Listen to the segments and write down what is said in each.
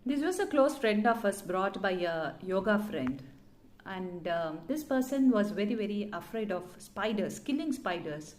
This was a close friend of us brought by a yoga friend. And this person was very, very afraid of spiders, killing spiders.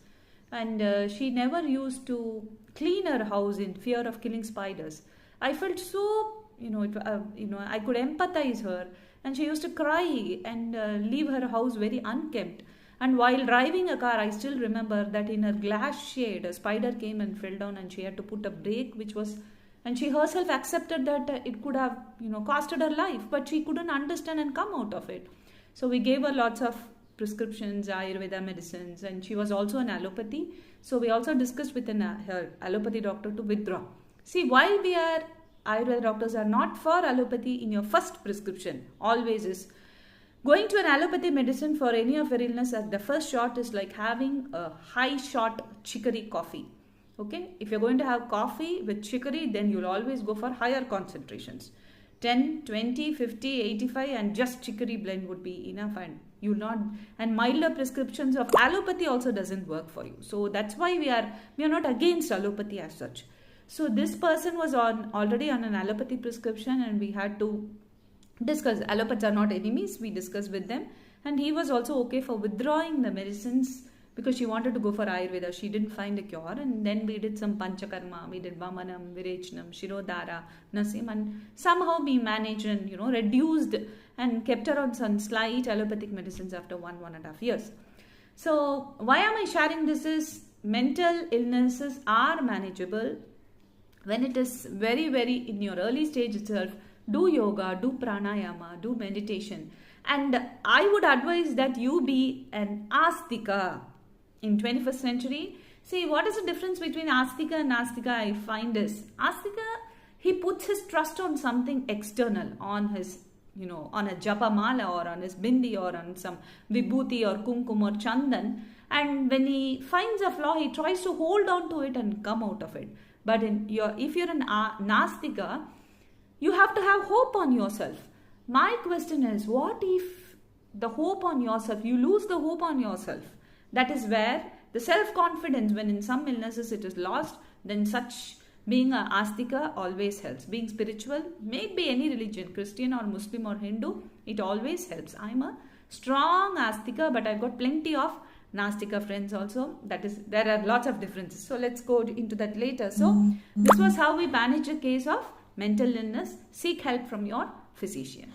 And she never used to clean her house in fear of killing spiders. I felt so, I could empathize her. And she used to cry and leave her house very unkempt. And while driving a car, I still remember that in her glass shade, a spider came and fell down, and she had to put a brake, which was, and she herself accepted that it could have, costed her life, but she couldn't understand and come out of it. So we gave her lots of prescriptions, Ayurveda medicines, and she was also an allopathy. So we also discussed with her allopathy doctor to withdraw. See, while we are Ayurveda doctors are not for allopathy in your first prescription, always is going to an allopathy medicine for any of your illness at the first shot is like having a high shot chicory coffee. Okay, if you're going to have coffee with chicory, then you'll always go for higher concentrations. 10, 20, 50, 85 and just chicory blend would be enough, and you'll not, and milder prescriptions of allopathy also doesn't work for you. So that's why we are not against allopathy as such. So this person was already on an allopathy prescription, and we had to discuss. Allopathists are not enemies, we discussed with them, and he was also okay for withdrawing the medicines because she wanted to go for Ayurveda. She didn't find a cure, and then we did some Panchakarma, we did Vamanam, Virechnam, Shirodhara, Nasim, and somehow we managed and reduced and kept her on some slight allopathic medicines after 1.5 years. So why am I sharing this is mental illnesses are manageable when it is very, very in your early stage itself. Do yoga, do pranayama, do meditation, and I would advise that you be an Asthika in 21st century. See, what is the difference between Asthika and Nasthika? I find is Asthika, he puts his trust on something external, on his, on a japa mala or on his bindi or on some vibhuti or kumkum or chandan. And when he finds a flaw, he tries to hold on to it and come out of it. But if you're an Nasthika, you have to have hope on yourself. My question is, what if the hope on yourself, you lose the hope on yourself? That is where the self-confidence, when in some illnesses it is lost, then such being a Astika always helps. Being spiritual, may be any religion, Christian or Muslim or Hindu, it always helps. I'm a strong Astika, but I've got plenty of Nastika friends also. That is, there are lots of differences. So let's go into that later. So this was how we manage a case of mental illness. Seek help from your physician.